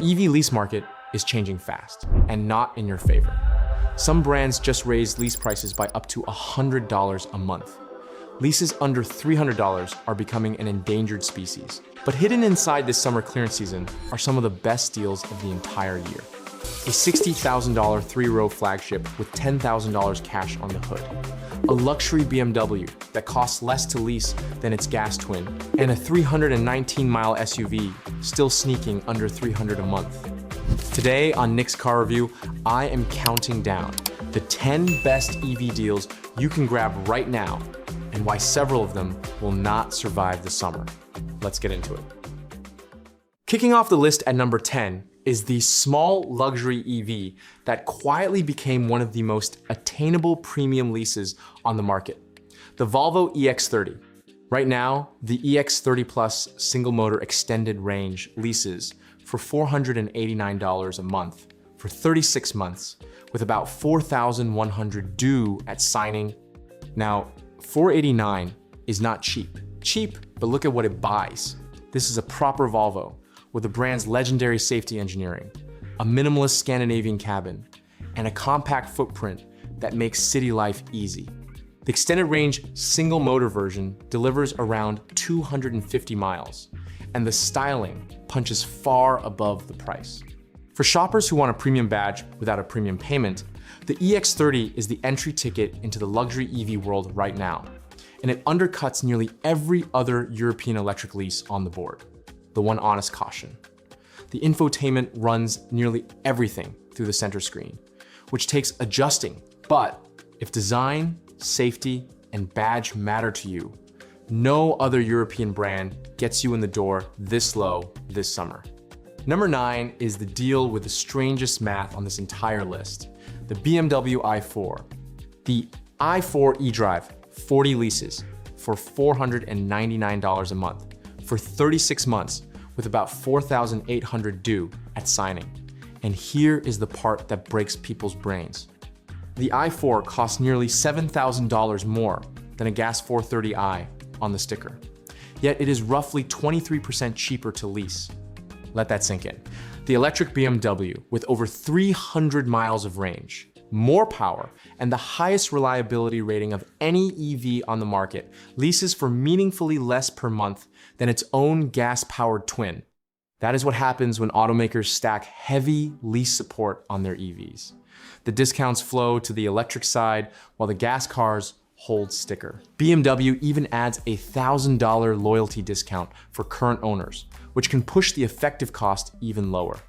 EV lease market is changing fast and not in your favor. Some brands just raised lease prices by up to $100 a month. Leases under $300 are becoming an endangered species. But hidden inside this summer clearance season are some of the best deals of the entire year. A $60,000 three-row flagship with $10,000 cash on the hood. A luxury BMW that costs less to lease than its gas twin. And a 319-mile SUV still sneaking under $300 a month. Today on Nick's Car Review, I am counting down the 10 best EV deals you can grab right now and why several of them will not survive the summer. Let's get into it. Kicking off the list at number 10 is the small luxury EV that quietly became one of the most attainable premium leases on the market, the Volvo EX30. Right now, the EX30 Plus single motor extended range leases for $489 a month for 36 months, with about $4,100 due at signing. Now, $489 is not cheap. Cheap, but look at what it buys. This is a proper Volvo with the brand's legendary safety engineering, a minimalist Scandinavian cabin, and a compact footprint that makes city life easy. The extended range single motor version delivers around 250 miles, and the styling punches far above the price. For shoppers who want a premium badge without a premium payment, the EX30 is the entry ticket into the luxury EV world right now, and it undercuts nearly every other European electric lease on the board. The one honest caution: the infotainment runs nearly everything through the center screen, which takes adjusting. But if design, safety, and badge matter to you, no other European brand gets you in the door this low this summer. Number 9 is the deal with the strangest math on this entire list, the BMW i4. The i4 eDrive 40 leases for $499 a month for 36 months with about $4,800 due at signing. And here is the part that breaks people's brains. The i4 costs nearly $7,000 more than a gas 430i on the sticker. Yet it is roughly 23% cheaper to lease. Let that sink in. The electric BMW with over 300 miles of range, more power, and the highest reliability rating of any EV on the market leases for meaningfully less per month than its own gas-powered twin. That is what happens when automakers stack heavy lease support on their EVs. The discounts flow to the electric side while the gas cars hold sticker. BMW even adds a $1,000 loyalty discount for current owners, which can push the effective cost even lower.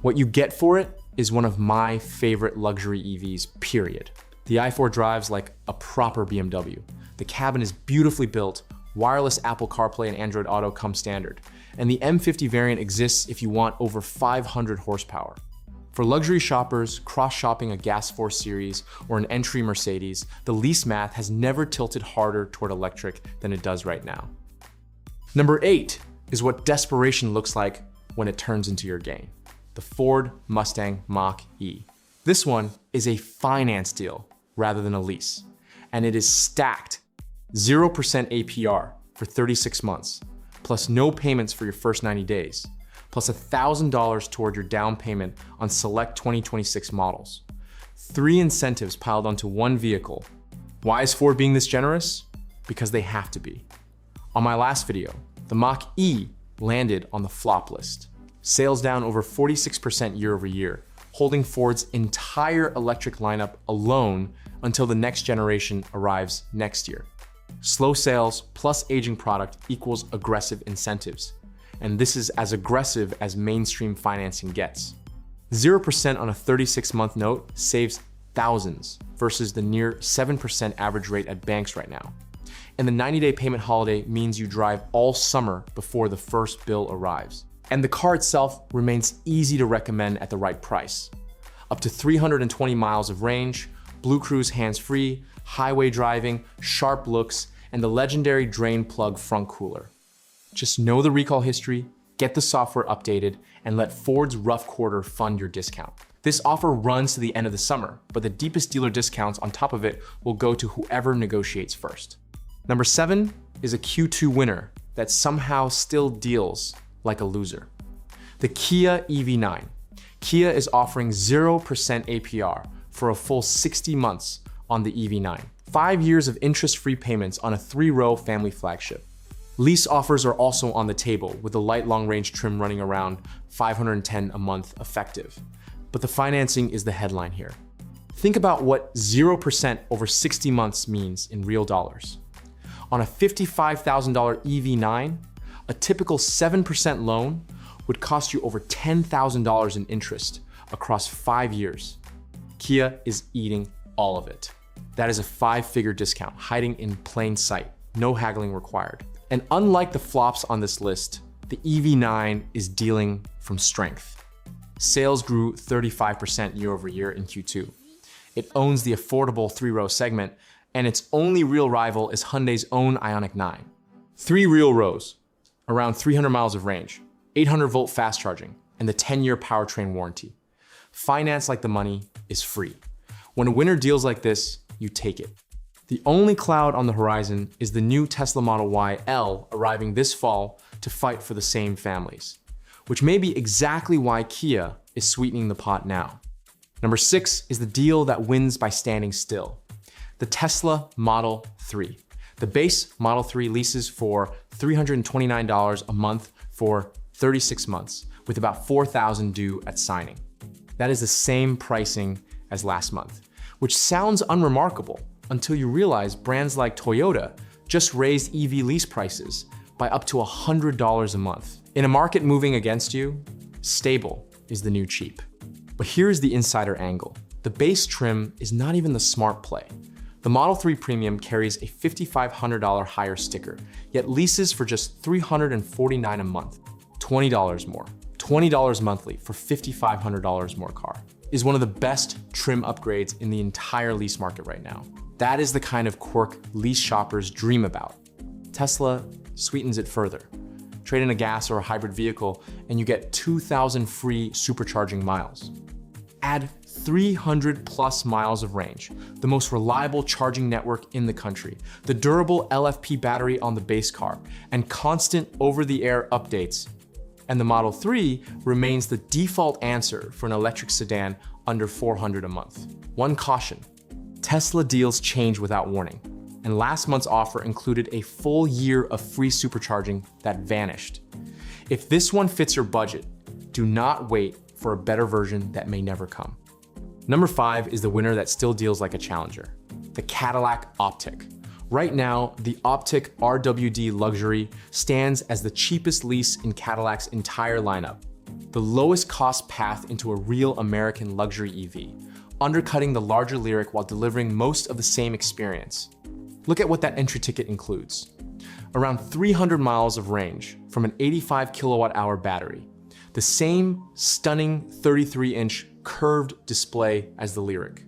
What you get for it is one of my favorite luxury EVs, period. The i4 drives like a proper BMW. The cabin is beautifully built, wireless Apple CarPlay and Android Auto come standard, and the M50 variant exists if you want over 500 horsepower. For luxury shoppers cross-shopping a Gas 4 Series or an entry Mercedes, the lease math has never tilted harder toward electric than it does right now. Number 8 is what desperation looks like when it turns into your gain. The Ford Mustang Mach-E. This one is a finance deal rather than a lease, and it is stacked 0% APR for 36 months, plus no payments for your first 90 days, plus $1,000 toward your down payment on select 2026 models. 3 incentives piled onto one vehicle. Why is Ford being this generous? Because they have to be. On my last video, the Mach-E landed on the flop list. Sales down over 46% year over year, holding Ford's entire electric lineup alone until the next generation arrives next year. Slow sales plus aging product equals aggressive incentives. And this is as aggressive as mainstream financing gets. 0% on a 36-month note saves thousands versus the near 7% average rate at banks right now. And the 90-day payment holiday means you drive all summer before the first bill arrives. And the car itself remains easy to recommend at the right price. Up to 320 miles of range, Blue Cruise hands-free, highway driving, sharp looks, and the legendary drain plug front cooler. Just know the recall history, get the software updated, and let Ford's rough quarter fund your discount. This offer runs to the end of the summer, but the deepest dealer discounts on top of it will go to whoever negotiates first. Number 7 is a Q2 winner that somehow still deals like a loser. The Kia EV9. Kia is offering 0% APR for a full 60 months on the EV9. 5 years of interest-free payments on a 3-row family flagship. Lease offers are also on the table, with the light long-range trim running around $510 a month effective. But the financing is the headline here. Think about what 0% over 60 months means in real dollars. On a $55,000 EV9, a typical 7% loan would cost you over $10,000 in interest across 5 years. Kia is eating all of it. That is a 5-figure discount hiding in plain sight, no haggling required. And unlike the flops on this list, the EV9 is dealing from strength. Sales grew 35% year over year in Q2. It owns the affordable 3-row segment, and its only real rival is Hyundai's own Ioniq 9. 3 real rows, around 300 miles of range, 800-volt fast charging, and the 10-year powertrain warranty. Finance like the money is free. When a winner deals like this, you take it. The only cloud on the horizon is the new Tesla Model Y L arriving this fall to fight for the same families, which may be exactly why Kia is sweetening the pot now. Number 6 is the deal that wins by standing still. The Tesla Model 3. The base Model 3 leases for $329 a month for 36 months, with about $4,000 due at signing. That is the same pricing as last month, which sounds unremarkable until you realize brands like Toyota just raised EV lease prices by up to $100 a month. In a market moving against you, stable is the new cheap. But here's the insider angle. The base trim is not even the smart play. The Model 3 Premium carries a $5,500 higher sticker, yet leases for just $349 a month, $20 more. $20 monthly for $5,500 more car is one of the best trim upgrades in the entire lease market right now. That is the kind of quirk lease shoppers dream about. Tesla sweetens it further. Trade in a gas or a hybrid vehicle and you get 2,000 free supercharging miles. Add 300 plus miles of range, the most reliable charging network in the country, the durable LFP battery on the base car, and constant over-the-air updates. And the Model 3 remains the default answer for an electric sedan under $400 a month. One caution, Tesla deals change without warning, and last month's offer included a full year of free supercharging that vanished. If this one fits your budget, do not wait for a better version that may never come. Number 5 is the winner that still deals like a challenger, the Cadillac Optiq. Right now, the Optiq RWD Luxury stands as the cheapest lease in Cadillac's entire lineup, the lowest cost path into a real American luxury EV, undercutting the larger Lyriq while delivering most of the same experience. Look at what that entry ticket includes. Around 300 miles of range from an 85 kilowatt-hour battery, the same stunning 33-inch curved display as the Lyriq,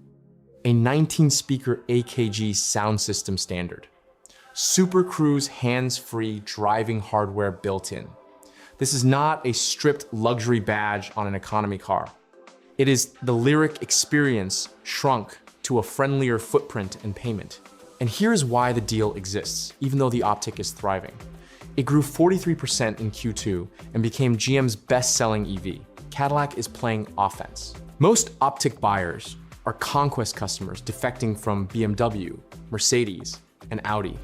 a 19-speaker AKG sound system standard, Super Cruise hands-free driving hardware built in. This is not a stripped luxury badge on an economy car. It is the Lyriq experience shrunk to a friendlier footprint and payment. And here's why the deal exists, even though the Optiq is thriving. It grew 43% in Q2 and became GM's best-selling EV. Cadillac is playing offense. Most Optiq buyers are conquest customers defecting from BMW, Mercedes, and Audi.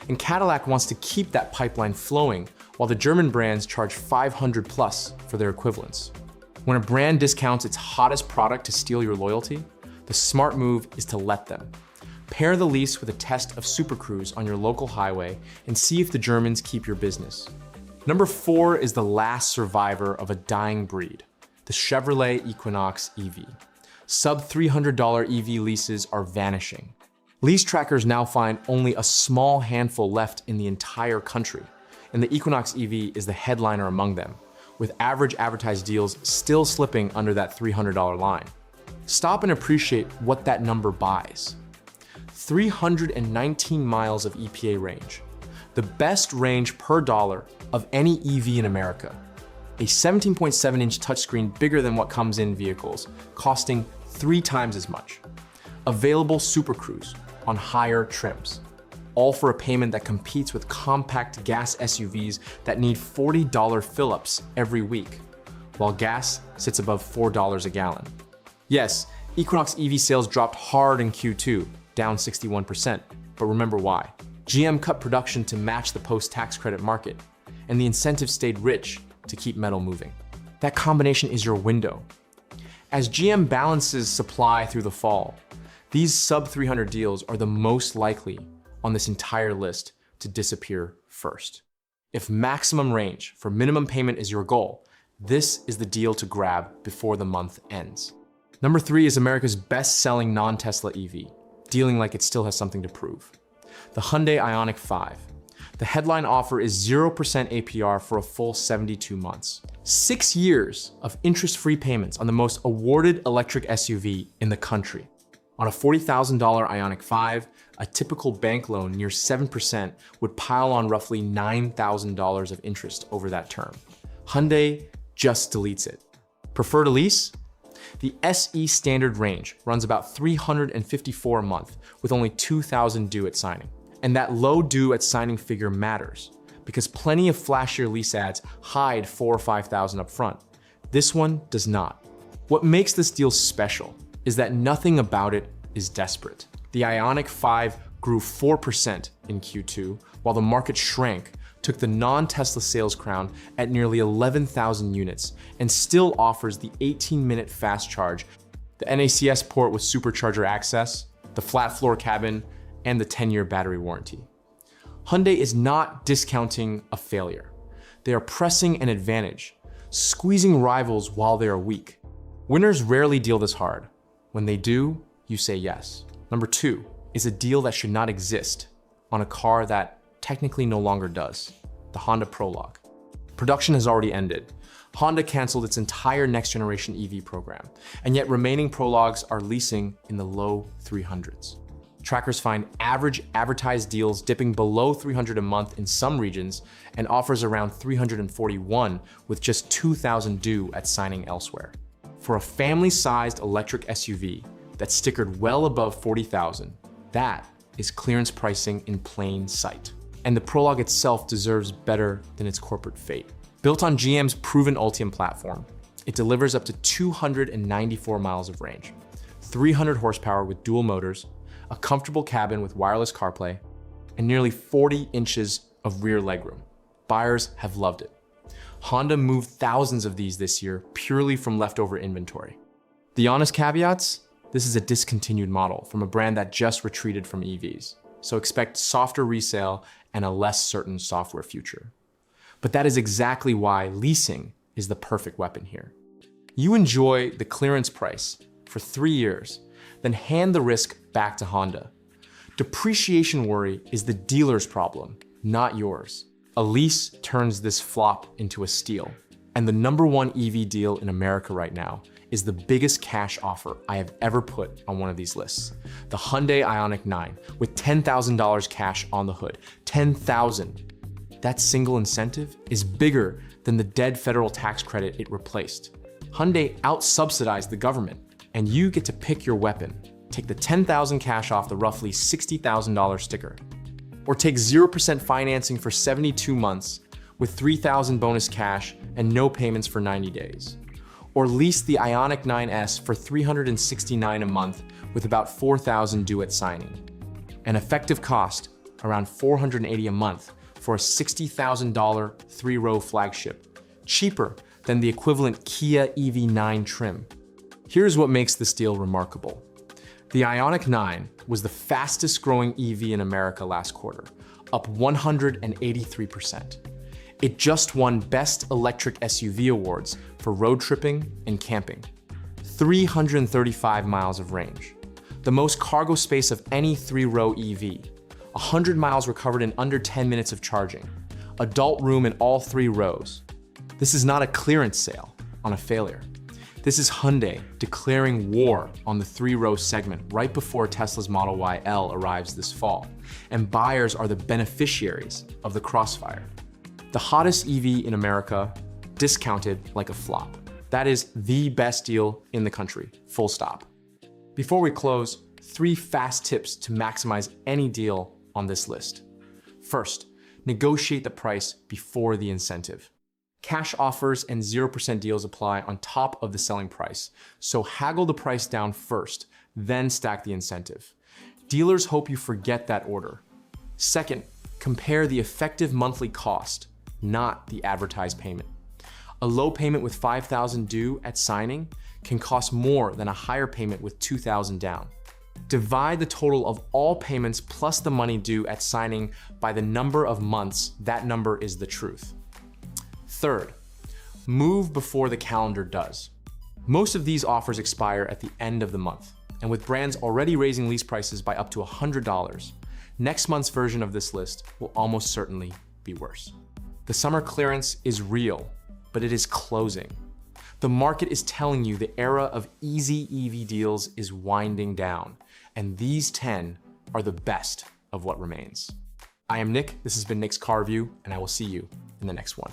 And Cadillac wants to keep that pipeline flowing while the German brands charge 500 plus for their equivalents. When a brand discounts its hottest product to steal your loyalty, the smart move is to let them. Pair the lease with a test of Super Cruise on your local highway and see if the Germans keep your business. Number 4 is the last survivor of a dying breed, the Chevrolet Equinox EV. Sub $300 EV leases are vanishing. Lease trackers now find only a small handful left in the entire country, and the Equinox EV is the headliner among them, with average advertised deals still slipping under that $300 line. Stop and appreciate what that number buys. 319 miles of EPA range, the best range per dollar of any EV in America. A 17.7-inch touchscreen bigger than what comes in vehicles, costing 3 times as much. Available Super Cruise on higher trims, all for a payment that competes with compact gas SUVs that need $40 fill-ups every week. while gas sits above $4 a gallon. Yes, Equinox EV sales dropped hard in Q2, down 61%, but remember why. GM cut production to match the post-tax credit market, and the incentive stayed rich to keep metal moving. That combination is your window. As GM balances supply through the fall, these sub-300 deals are the most likely on this entire list to disappear first. If maximum range for minimum payment is your goal, this is the deal to grab before the month ends. Number 3 is America's best-selling non-Tesla EV, dealing like it still has something to prove. The Hyundai Ioniq 5. The headline offer is 0% APR for a full 72 months. 6 years of interest-free payments on the most awarded electric SUV in the country. On a $40,000 Ioniq 5, a typical bank loan near 7% would pile on roughly $9,000 of interest over that term. Hyundai just deletes it. Prefer to lease? The SE standard range runs about $354 a month with only $2,000 due at signing. And that low due at signing figure matters because plenty of flashier lease ads hide $4,000 or $5,000 up front. This one does not. What makes this deal special is that nothing about it is desperate. The Ioniq 5 grew 4% in Q2, while the market shrank, took the non-Tesla sales crown at nearly 11,000 units, and still offers the 18-minute fast charge, the NACS port with supercharger access, the flat floor cabin, and the 10-year battery warranty. Hyundai is not discounting a failure. They are pressing an advantage, squeezing rivals while they are weak. Winners rarely deal this hard. When they do, you say yes. Number 2 is a deal that should not exist on a car that technically no longer does, the Honda Prologue. Production has already ended. Honda canceled its entire next-generation EV program, and yet remaining Prologues are leasing in the low 300s. Trackers find average advertised deals dipping below 300 a month in some regions and offers around 341 with just 2,000 due at signing elsewhere. For a family-sized electric SUV that's stickered well above 40,000, that is clearance pricing in plain sight. And the Prologue itself deserves better than its corporate fate. Built on GM's proven Ultium platform, it delivers up to 294 miles of range, 300 horsepower with dual motors, a comfortable cabin with wireless CarPlay, and nearly 40 inches of rear legroom. Buyers have loved it. Honda moved thousands of these this year purely from leftover inventory. The honest caveats? This is a discontinued model from a brand that just retreated from EVs, so expect softer resale and a less certain software future. But that is exactly why leasing is the perfect weapon here. You enjoy the clearance price for 3 years, then hand the risk back to Honda. Depreciation worry is the dealer's problem, not yours. A lease turns this flop into a steal. And the #1 EV deal in America right now is the biggest cash offer I have ever put on one of these lists. The Hyundai Ioniq 9 with $10,000 cash on the hood. $10,000. That single incentive is bigger than the dead federal tax credit it replaced. Hyundai out-subsidized the government, and you get to pick your weapon. Take the $10,000 cash off the roughly $60,000 sticker. Or take 0% financing for 72 months with $3,000 bonus cash and no payments for 90 days. Or lease the Ioniq 9S for $369 a month with about $4,000 due at signing. An effective cost around $480 a month for a $60,000 3-row flagship, cheaper than the equivalent Kia EV9 trim. Here's what makes this deal remarkable. The Ioniq 9 was the fastest growing EV in America last quarter, up 183%. It just won Best Electric SUV awards for road tripping and camping. 335 miles of range, the most cargo space of any 3-row EV, 100 miles recovered in under 10 minutes of charging, adult room in all 3 rows. This is not a clearance sale on a failure. This is Hyundai declaring war on the 3-row segment right before Tesla's Model Y L arrives this fall, and buyers are the beneficiaries of the crossfire. The hottest EV in America, discounted like a flop. That is the best deal in the country, full stop. Before we close, 3 fast tips to maximize any deal on this list. First, negotiate the price before the incentive. Cash offers and 0% deals apply on top of the selling price, so haggle the price down first, then stack the incentive. Dealers hope you forget that order. Second, compare the effective monthly cost, not the advertised payment. A low payment with $5,000 due at signing can cost more than a higher payment with $2,000 down. Divide the total of all payments plus the money due at signing by the number of months. That number is the truth. Third, move before the calendar does. Most of these offers expire at the end of the month, and with brands already raising lease prices by up to $100, next month's version of this list will almost certainly be worse. The summer clearance is real, but it is closing. The market is telling you the era of easy EV deals is winding down, and these 10 are the best of what remains. I am Nick, this has been Nick's Car Review, and I will see you in the next one.